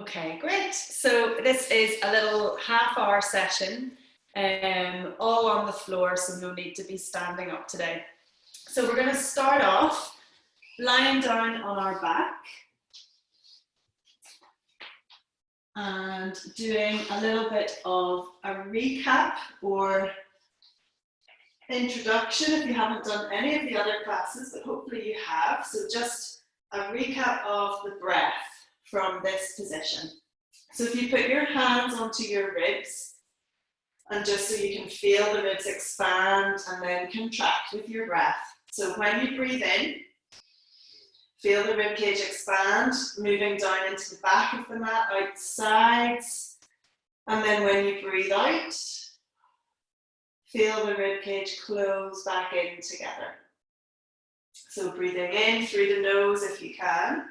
Okay, great. So this is a little half-hour session, all on the floor, so no need to be standing up today. So we're going to start off lying down on our back and doing a little bit of a recap or introduction if you haven't done any of the other classes, but hopefully you have. So just a recap of the breath from this position. So if you put your hands onto your ribs, and just so you can feel the ribs expand and then contract with your breath. So when you breathe in, feel the rib cage expand, moving down into the back of the mat, out the sides. And then when you breathe out, feel the rib cage close back in together. So breathing in through the nose if you can.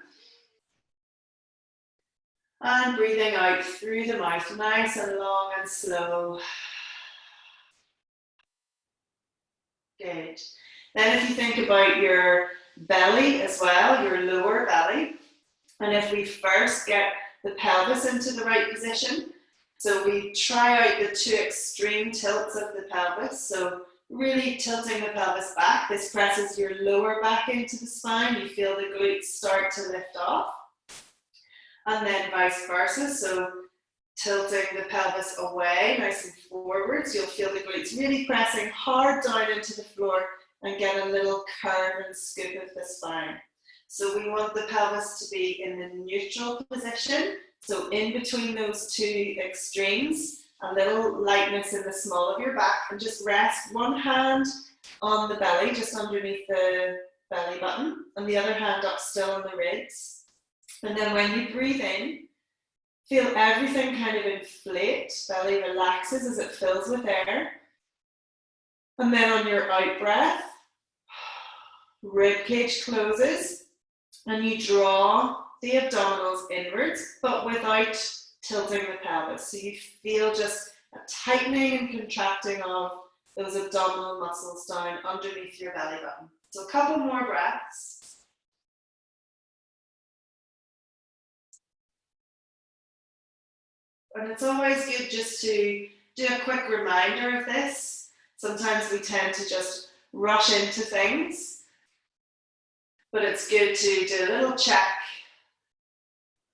And breathing out through the mouth, nice and long and slow. Good. Then if you think about your belly as well, your lower belly, and if we first get the pelvis into the right position, so we try out the two extreme tilts of the pelvis, so really tilting the pelvis back. This presses your lower back into the spine, you feel the glutes start to lift off. And then vice versa, so tilting the pelvis away, nice and forwards, you'll feel the glutes really pressing hard down into the floor and get a little curve and scoop of the spine. So we want the pelvis to be in the neutral position, so in between those two extremes, a little lightness in the small of your back, and just rest one hand on the belly, just underneath the belly button, and the other hand up still on the ribs. And then when you breathe in, feel everything kind of inflate, belly relaxes as it fills with air. And then on your out breath, rib cage closes and you draw the abdominals inwards, but without tilting the pelvis. So you feel just a tightening and contracting of those abdominal muscles down underneath your belly button. So a couple more breaths. And it's always good just to do a quick reminder of this. Sometimes we tend to just rush into things, but it's good to do a little check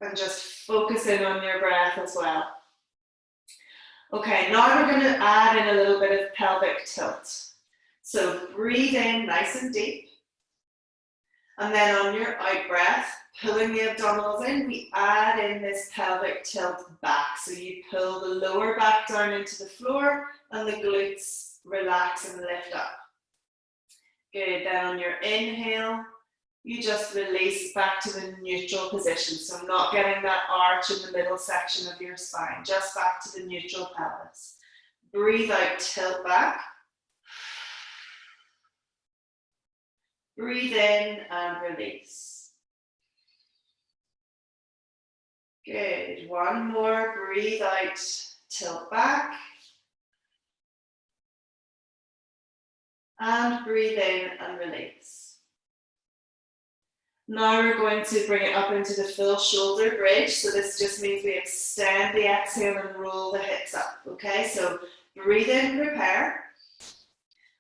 and just focus in on your breath as well. Okay, now we're going to add in a little bit of pelvic tilt. So breathe in nice and deep. And then on your out breath, pulling the abdominals in, we add in this pelvic tilt back. So you pull the lower back down into the floor and the glutes relax and lift up. Good, then on your inhale, you just release back to the neutral position. So not getting that arch in the middle section of your spine, just back to the neutral pelvis. Breathe out, tilt back. Breathe in and release. Good. One more. Breathe out, tilt back. And breathe in and release. Now we're going to bring it up into the full shoulder bridge. So this just means we extend the exhale and roll the hips up. Okay, so breathe in, prepare.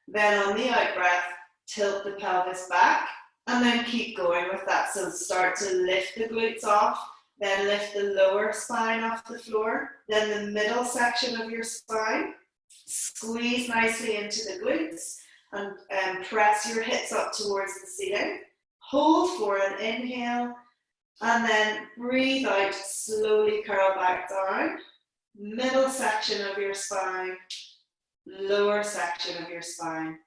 Then on the out breath, tilt the pelvis back and then keep going with that. So start to lift the glutes off, then lift the lower spine off the floor, then the middle section of your spine, squeeze nicely into the glutes and press your hips up towards the ceiling. Hold for an inhale and then breathe out, slowly curl back down. Middle section of your spine, lower section of your spine.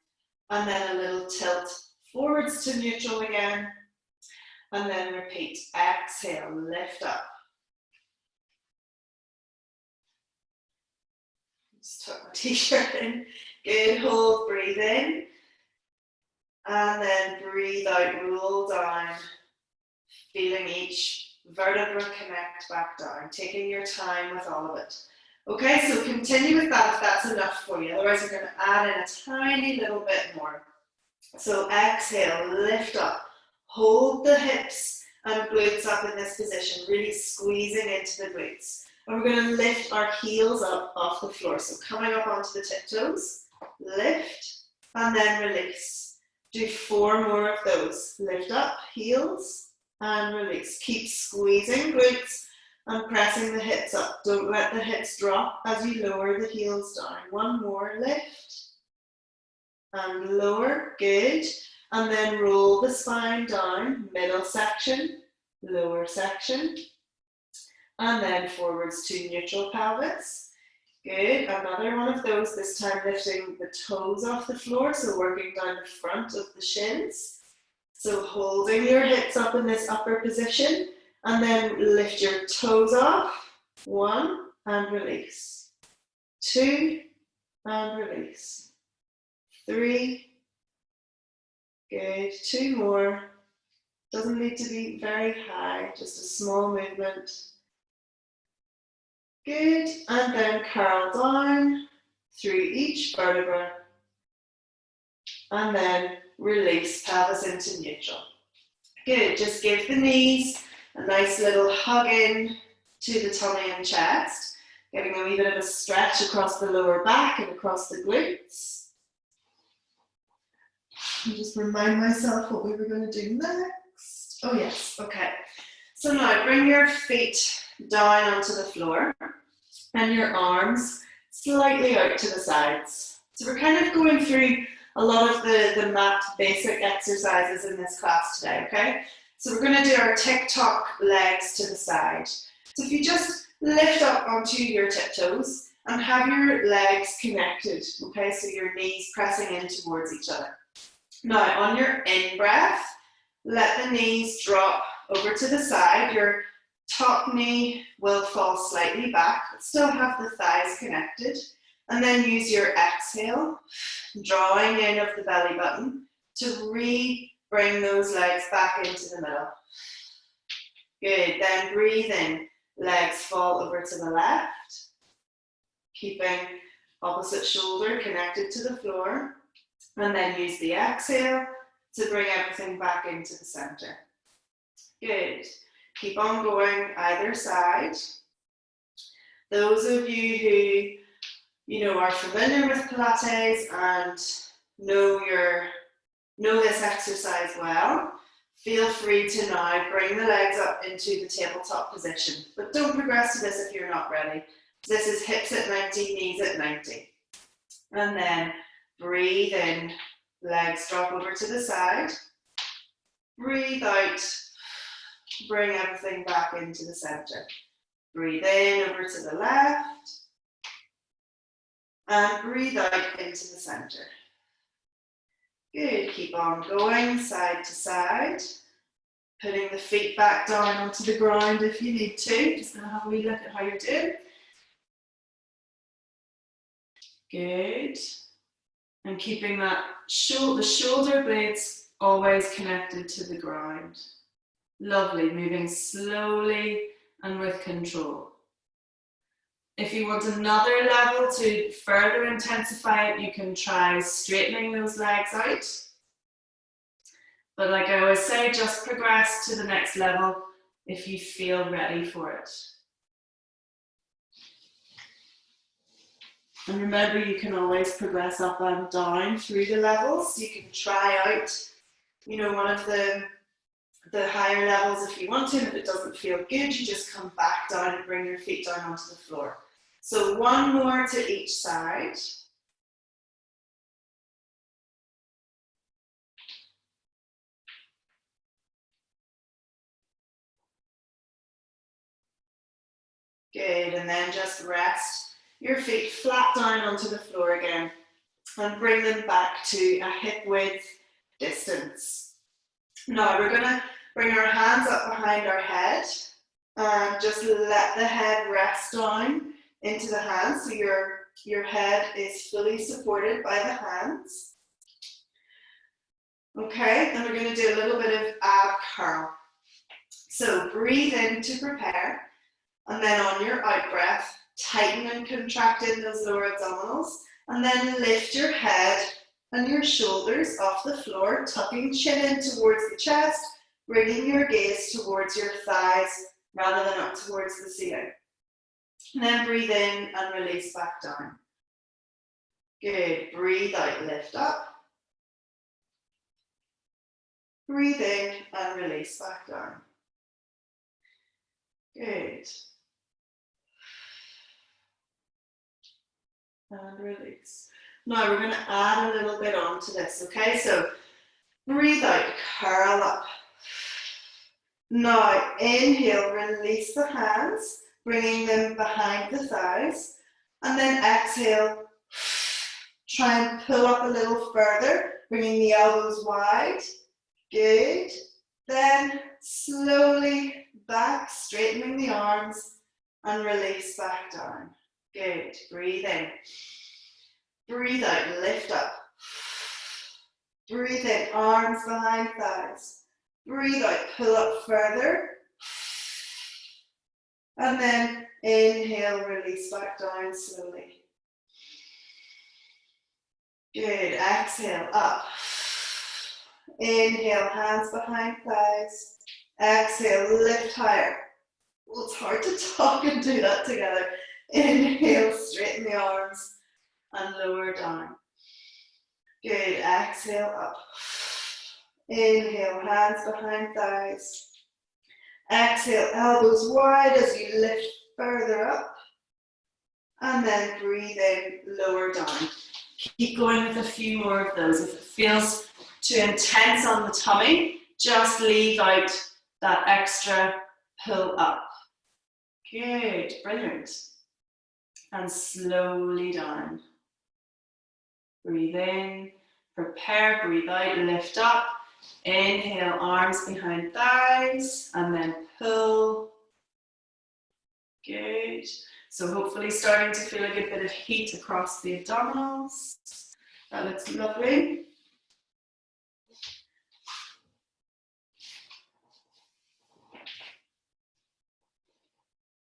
And then a little tilt forwards to neutral again. And then repeat. Exhale, lift up. Just tuck my t-shirt in. Good, hold, breathe in. And then breathe out, roll down. Feeling each vertebra connect back down. Taking your time with all of it. Okay, so continue with that if that's enough for you. Otherwise, you're going to add in a tiny little bit more. So exhale, lift up. Hold the hips and glutes up in this position, really squeezing into the glutes. And we're going to lift our heels up off the floor. So coming up onto the tiptoes, lift, and then release. Do 4 more of those. Lift up, heels, and release. Keep squeezing glutes and pressing the hips up. Don't let the hips drop as you lower the heels down. 1 more, lift, and lower, good. And then roll the spine down, middle section, lower section, and then forwards to neutral pelvis. Good, another one of those, this time lifting the toes off the floor, so working down the front of the shins. So holding your hips up in this upper position, and then lift your toes off. 1, and release. 2, and release. 3, good, 2 more. Doesn't need to be very high, just a small movement. Good, and then curl down through each vertebra, and then release, pelvis into neutral. Good, just give the knees a nice little hug in to the tummy and chest, getting a wee bit of a stretch across the lower back and across the glutes. I'll just remind myself what we were going to do next. Oh yes, okay. So now bring your feet down onto the floor and your arms slightly out to the sides. So we're kind of going through a lot of the mat basic exercises in this class today, okay? So we're going to do our tick-tock legs to the side. So if you just lift up onto your tiptoes and have your legs connected, okay? So your knees pressing in towards each other. Now on your in-breath, let the knees drop over to the side. Your top knee will fall slightly back, but still have the thighs connected. And then use your exhale, drawing in of the belly button to bring those legs back into the middle. Good, then breathe in, legs fall over to the left, keeping opposite shoulder connected to the floor. And then use the exhale to bring everything back into the center. Good. Keep on going either side. Those of you who are familiar with Pilates and know this exercise well, feel free to now bring the legs up into the tabletop position. But don't progress to this if you're not ready. This is hips at 90, knees at 90. And then breathe in, legs drop over to the side. Breathe out, bring everything back into the center. Breathe in over to the left. And breathe out into the center. Good, keep on going side to side. Putting the feet back down onto the ground if you need to. Just going to have a wee look at how you're doing. Good. And keeping the shoulder blades always connected to the ground. Lovely, moving slowly and with control. If you want another level to further intensify it, you can try straightening those legs out. But like I always say, just progress to the next level if you feel ready for it. And remember, you can always progress up and down through the levels. You can try out, one of the higher levels if you want to. And if it doesn't feel good, you just come back down and bring your feet down onto the floor. So 1 more to each side. Good, and then just rest your feet flat down onto the floor again and bring them back to a hip width distance. Now we're going to bring our hands up behind our head and just let the head rest down into the hands, so your head is fully supported by the hands. Okay, and we're going to do a little bit of ab curl. So breathe in to prepare, and then on your out breath, tighten and contract in those lower abdominals, and then lift your head and your shoulders off the floor, tucking chin in towards the chest, bringing your gaze towards your thighs rather than up towards the ceiling. And then breathe in and release back down. Good. Breathe out, lift up. Breathe in and release back down. Good. And release. Now we're going to add a little bit onto this, okay? So breathe out, curl up. Now inhale, release the hands, bringing them behind the thighs. And then exhale, try and pull up a little further, bringing the elbows wide. Good. Then slowly back, straightening the arms and release back down. Good. Breathe in. Breathe out, lift up. Breathe in, arms behind thighs. Breathe out, pull up further. And then inhale, release back down slowly. Good. Exhale, up. Inhale, hands behind thighs. Exhale, lift higher. Well, it's hard to talk and do that together. Inhale, straighten the arms and lower down. Good. Exhale, up. Inhale, hands behind thighs. Exhale, elbows wide as you lift further up. And then breathe in, lower down. Keep going with a few more of those. If it feels too intense on the tummy, just leave out that extra pull up. Good, brilliant. And slowly down. Breathe in, prepare, breathe out, lift up. Inhale, arms behind thighs, and then pull. Good. So hopefully starting to feel a good bit of heat across the abdominals. That looks lovely.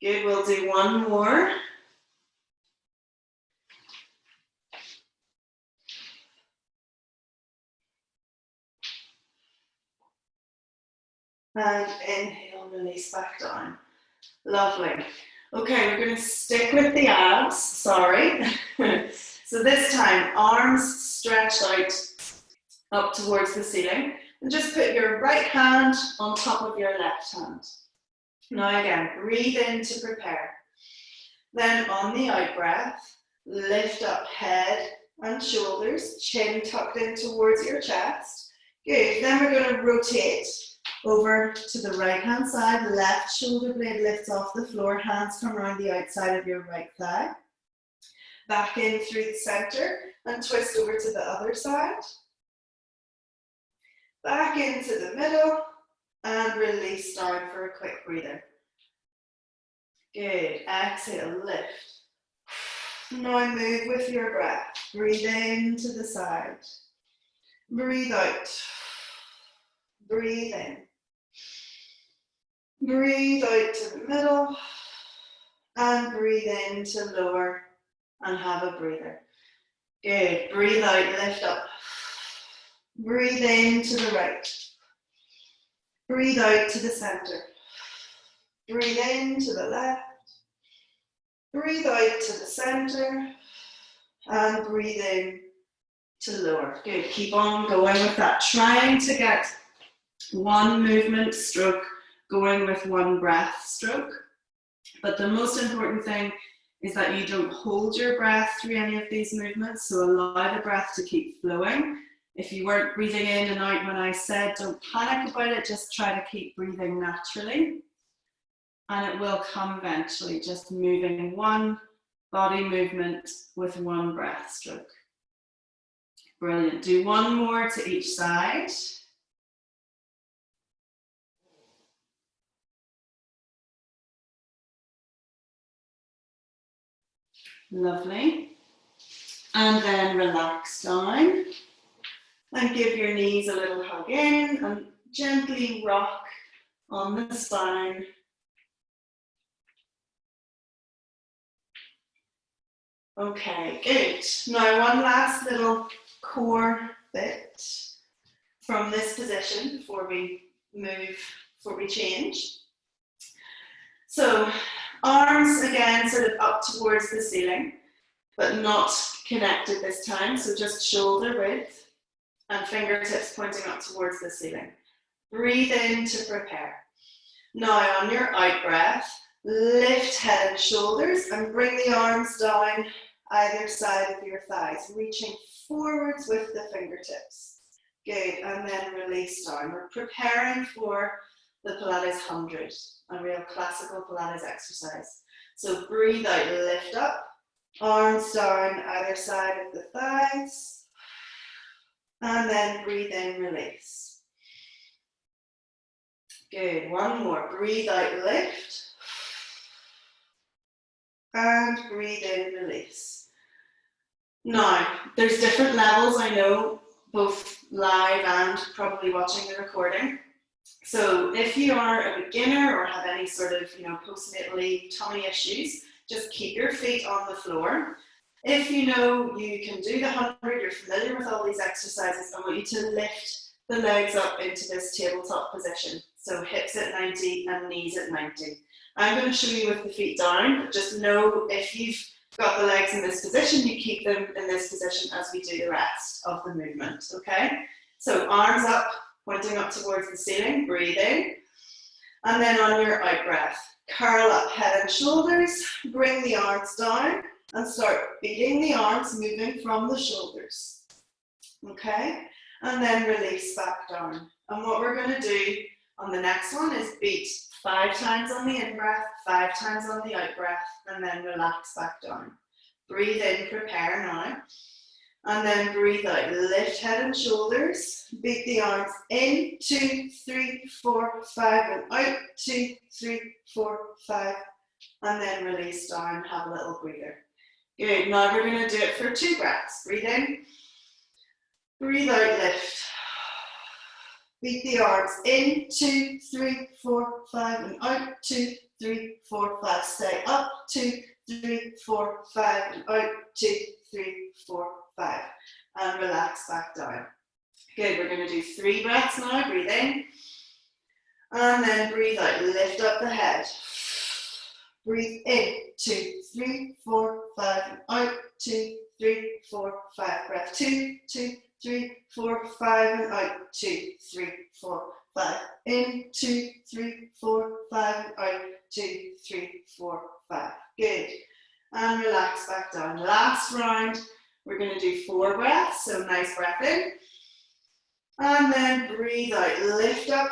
Good, we'll do one more. And inhale, release back down. Lovely. Okay, we're going to stick with the abs, sorry. So this time, arms stretched out up towards the ceiling. And just put your right hand on top of your left hand. Now again, breathe in to prepare. Then on the out breath, lift up head and shoulders, chin tucked in towards your chest. Good, then we're going to rotate over to the right hand side, left shoulder blade lifts off the floor, hands come around the outside of your right thigh. Back in through the center and twist over to the other side. Back into the middle and release down for a quick breather. Good, exhale, lift. Now move with your breath. Breathe in to the side. Breathe out. Breathe in. Breathe out to the middle and breathe in to lower and have a breather. Good. Breathe out, lift up. Breathe in to the right. Breathe out to the center. Breathe in to the left. Breathe out to the center and breathe in to lower. Good. Keep on going with that. Trying to get one movement stroke going with one breath stroke. But the most important thing is that you don't hold your breath through any of these movements, so allow the breath to keep flowing. If you weren't breathing in and out when I said, don't panic about it, just try to keep breathing naturally. And it will come eventually, just moving one body movement with one breath stroke. Brilliant. Do one more to each side. Lovely. And then relax down and give your knees a little hug in and gently rock on the spine. Okay, good. Now one last little core bit from this position before we move before we change. So arms again sort of up towards the ceiling, but not connected this time. So just shoulder width and fingertips pointing up towards the ceiling. Breathe in to prepare. Now on your out breath, lift head and shoulders and bring the arms down either side of your thighs, reaching forwards with the fingertips. Good, and then release down. We're preparing for the Pilates 100, a real classical Pilates exercise. So breathe out, lift up, arms down either side of the thighs, and then breathe in, release. Good, one more. Breathe out, lift, and breathe in, release. Now, there's different levels, I know, both live and probably watching the recording. So if you are a beginner or have any sort of, postnatally tummy issues, just keep your feet on the floor. If you know you can do the 100, you're familiar with all these exercises, I want you to lift the legs up into this tabletop position. So hips at 90 and knees at 90. I'm going to show you with the feet down, but just know if you've got the legs in this position, you keep them in this position as we do the rest of the movement, okay? So arms up, pointing up towards the ceiling, breathe in. And then on your out breath, curl up head and shoulders, bring the arms down and start beating the arms, moving from the shoulders, okay? And then release back down. And what we're going to do on the next one is beat 5 times on the in-breath, 5 times on the out-breath, and then relax back down. Breathe in, prepare now. And then breathe out, lift head and shoulders, beat the arms in, 2, 3, 4, 5, and out, 2, 3, 4, 5, and then release down, have a little breather. Good, now we're going to do it for 2 breaths. Breathe in, breathe out, lift. Beat the arms in, 2, 3, 4, 5, and out, 2, 3, 4, 5. Stay up, 2, 3, 4, 5, and out, 2, 3, 4, 5. And relax back down. Good, we're going to do 3 breaths now. Breathe in. And then breathe out, lift up the head. Breathe in, 2, 3, 4, 5, and out, 2, 3, 4, 5. Breath 2, 2, 3, 4, 5, and out, 2, 3, 4, 5. In, 2, 3, 4, 5, and out, 2, 3, 4, 5. Good. And relax back down. Last round, we're going to do 4 breaths. So nice breath in. And then breathe out, lift up.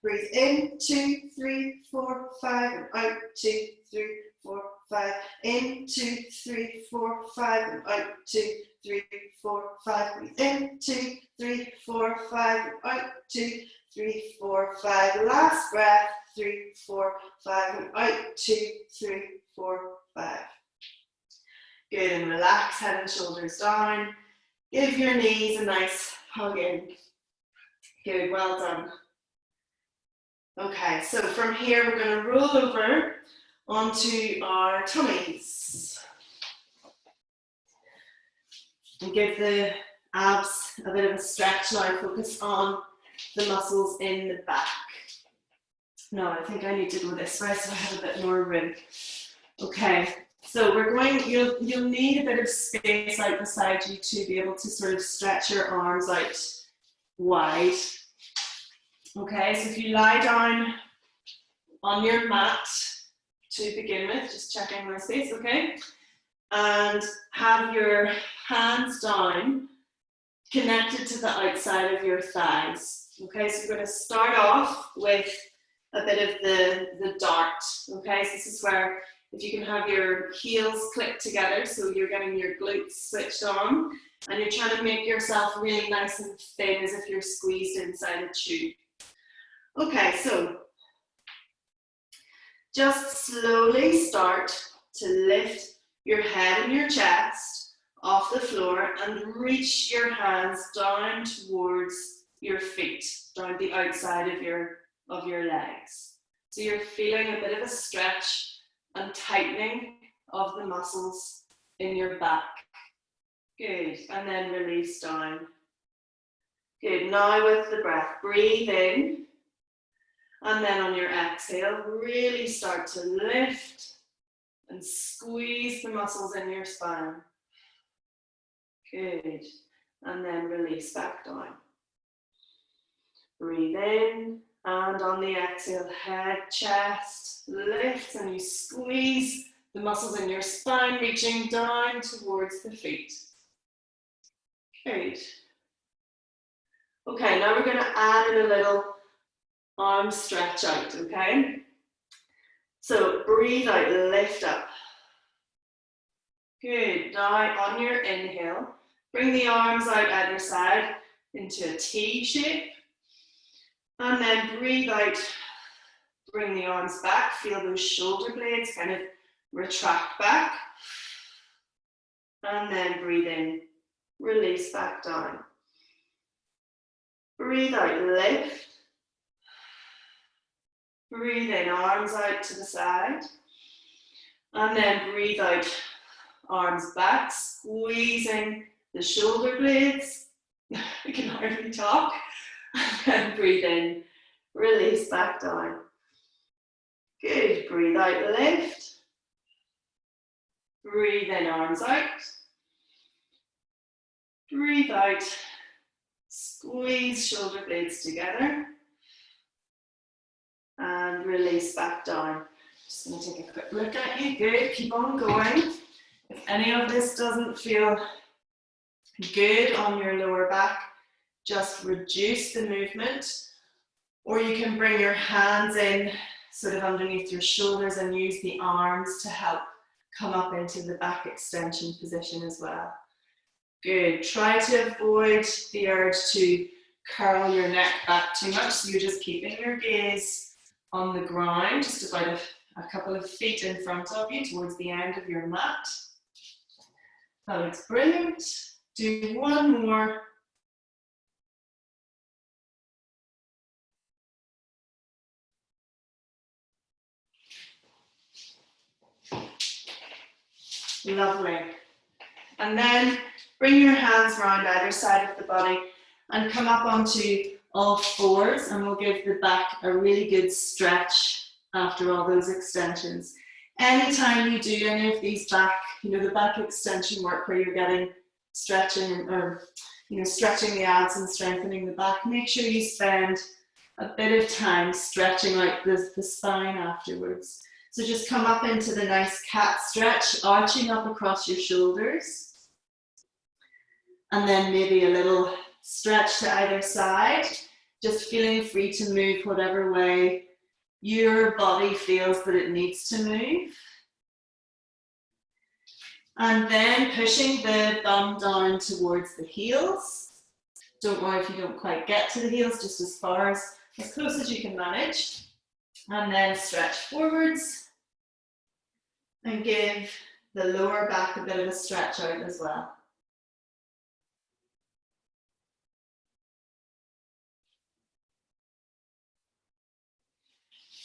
Breathe in, 2, 3, 4, 5, and out, 2, 3, 4, 5. In, 2, 3, 4, 5, and out, 2, 3, 4, 5. Breathe in, 2, 3, 4, 5, and out, 2, 3, 4, 5. Last breath, 3, 4, 5, and out, 2, 3, 4, 5. Good, and relax, head and shoulders down. Give your knees a nice hug in. Good, well done. Okay, so from here we're going to roll over onto our tummies and give the abs a bit of a stretch now. Focus on the muscles in the back. No, I think I need to go this way so I have a bit more room. Okay, so we're going, you'll need a bit of space out beside you to be able to sort of stretch your arms out wide. Okay, so if you lie down on your mat to begin with, just checking my space, okay? And have your hands down, connected to the outside of your thighs. Okay, so we're going to start off with a bit of the dart. Okay, so this is where if you can have your heels click together, so you're getting your glutes switched on, and you're trying to make yourself really nice and thin as if you're squeezed inside a tube. Okay, so just slowly start to lift your head and your chest off the floor and reach your hands down towards your feet, down the outside of your legs. So you're feeling a bit of a stretch and tightening of the muscles in your back. Good, and then release down. Good, now with the breath, breathe in. And then on your exhale, really start to lift and squeeze the muscles in your spine. Good. And then release back down. Breathe in, and on the exhale, head, chest lifts, and you squeeze the muscles in your spine, reaching down towards the feet. Good. Okay, now we're going to add in a little arm stretch out, okay? So breathe out, lift up. Good. Now on your inhale, bring the arms out either side into a T shape. And then breathe out, bring the arms back, feel those shoulder blades kind of retract back. And then breathe in, release back down. Breathe out, lift. Breathe in, arms out to the side. And then breathe out, arms back, squeezing the shoulder blades. I can hardly talk. And breathe in, release back down. Good, breathe out, lift. Breathe in, arms out. Breathe out, squeeze shoulder blades together. And release back down. Just going to take a quick look at you. Good, keep on going. If any of this doesn't feel good on your lower back, just reduce the movement, or you can bring your hands in sort of underneath your shoulders and use the arms to help come up into the back extension position as well. Good. Try to avoid the urge to curl your neck back too much, so you're just keeping your gaze on the ground, just about a couple of feet in front of you towards the end of your mat. That looks brilliant. Do one more. Lovely. And then bring your hands around either side of the body and come up onto all fours, and we'll give the back a really good stretch after all those extensions. Anytime you do any of these back, the back extension work where you're getting stretching or, stretching the abs and strengthening the back, make sure you spend a bit of time stretching out the spine afterwards. So just come up into the nice cat stretch, arching up across your shoulders. And then maybe a little stretch to either side, just feeling free to move whatever way your body feels that it needs to move. And then pushing the bum down towards the heels. Don't worry if you don't quite get to the heels, just as far as close as you can manage. And then stretch forwards. And give the lower back a bit of a stretch out as well.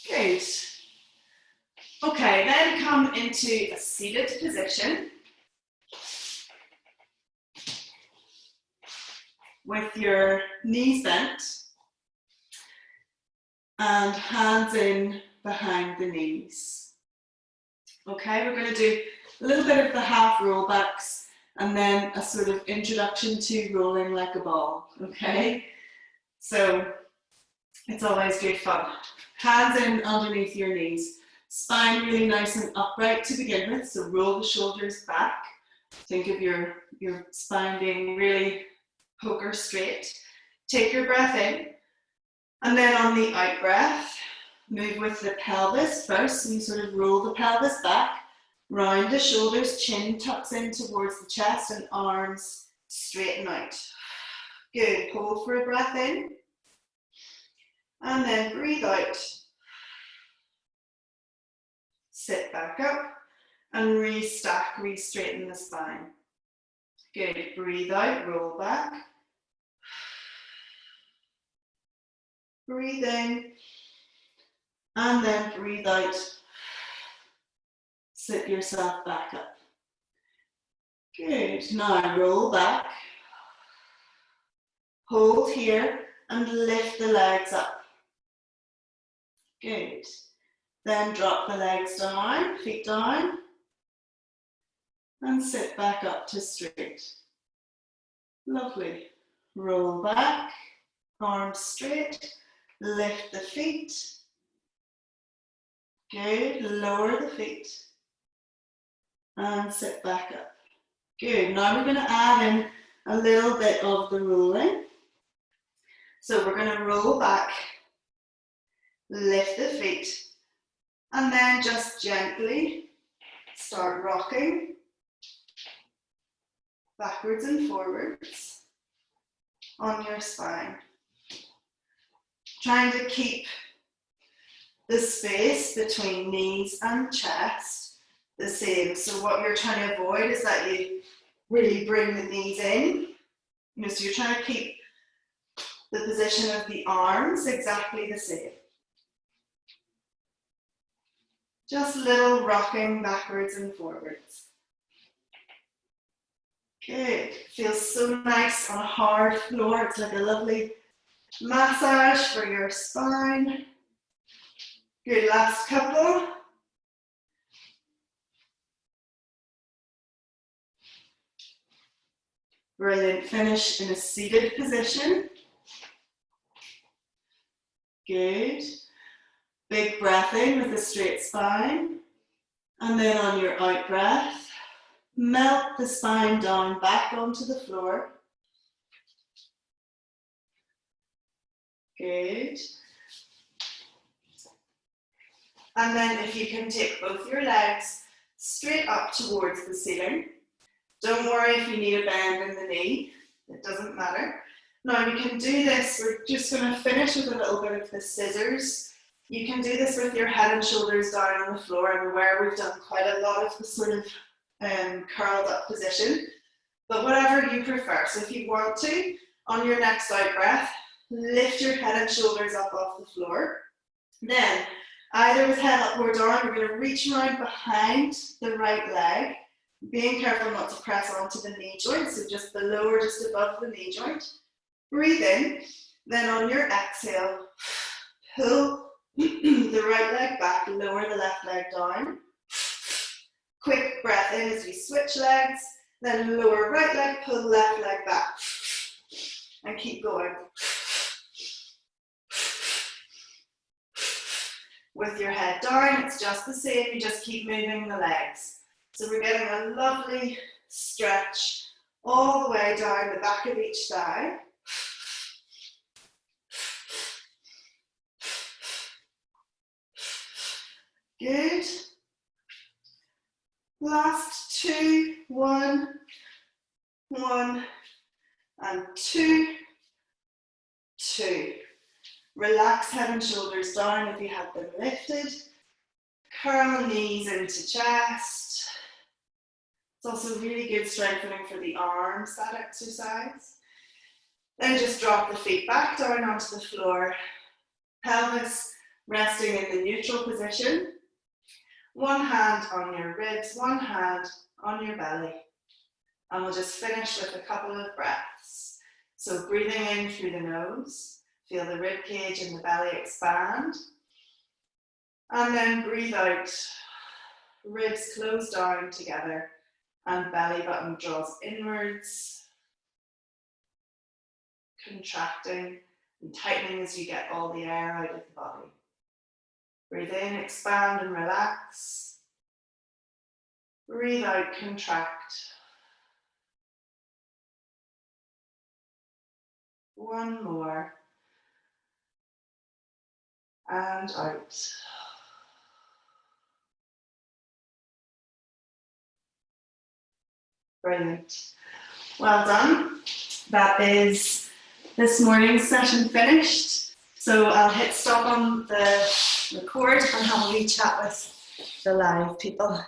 Good. Okay, then come into a seated position with your knees bent and hands in behind the knees. Okay, we're going to do a little bit of the half rollbacks and then a sort of introduction to rolling like a ball, okay? So it's always good fun. Hands in underneath your knees. Spine really nice and upright to begin with, so roll the shoulders back. Think of your spine being really poker straight. Take your breath in, and then on the out breath, move with the pelvis first, so you sort of roll the pelvis back, round the shoulders, chin tucks in towards the chest, and arms straighten out. Good, hold for a breath in, and then breathe out. Sit back up, and restack, re-straighten the spine. Good, breathe out, roll back. Breathe in. And then breathe out, sit yourself back up. Good, now roll back, hold here and lift the legs up. Good. Then drop the legs down, feet down, and sit back up to straight. Lovely. Roll back, arms straight, lift the feet. Good. Lower the feet and sit back up. Good. Now we're going to add in a little bit of the rolling. So we're going to roll back, lift the feet, and then just gently start rocking backwards and forwards on your spine. Trying to keep the space between knees and chest the same. So what you're trying to avoid is that you really bring the knees in. So you're trying to keep the position of the arms exactly the same. Just little rocking backwards and forwards. Good. Feels so nice on a hard floor. It's like a lovely massage for your spine. Good. Last couple. Brilliant. Finish in a seated position. Good. Big breath in with a straight spine. And then on your out breath, melt the spine down back onto the floor. Good. And then if you can take both your legs straight up towards the ceiling. Don't worry if you need a bend in the knee, it doesn't matter. Now we can do this, we're just going to finish with a little bit of the scissors. You can do this with your head and shoulders down on the floor. I'm aware we've done quite a lot of the sort of curled up position, but whatever you prefer. So if you want to, on your next out breath, lift your head and shoulders up off the floor. Then, either with head up or down, we're going to reach around behind the right leg, being careful not to press onto the knee joint, so just below or just above the knee joint. Breathe in, then on your exhale, pull the right leg back, lower the left leg down. Quick breath in as we switch legs, then lower right leg, pull left leg back, and keep going. With your head down, it's just the same, you just keep moving the legs. So we're getting a lovely stretch all the way down the back of each thigh. Good. Last two, one, and two. Relax head and shoulders down if you have them lifted. Curl knees into chest. It's also really good strengthening for the arms, that exercise. Then just drop the feet back down onto the floor. Pelvis resting in the neutral position. One hand on your ribs, one hand on your belly. And we'll just finish with a couple of breaths. So breathing in through the nose, feel the rib cage and the belly expand. And then breathe out, ribs close down together and belly button draws inwards, contracting and tightening as you get all the air out of the body. Breathe in, expand and relax. Breathe out, contract. One more. And out. Brilliant. Well done. That is this morning's session finished. So I'll hit stop on the record and have a wee chat with the live people.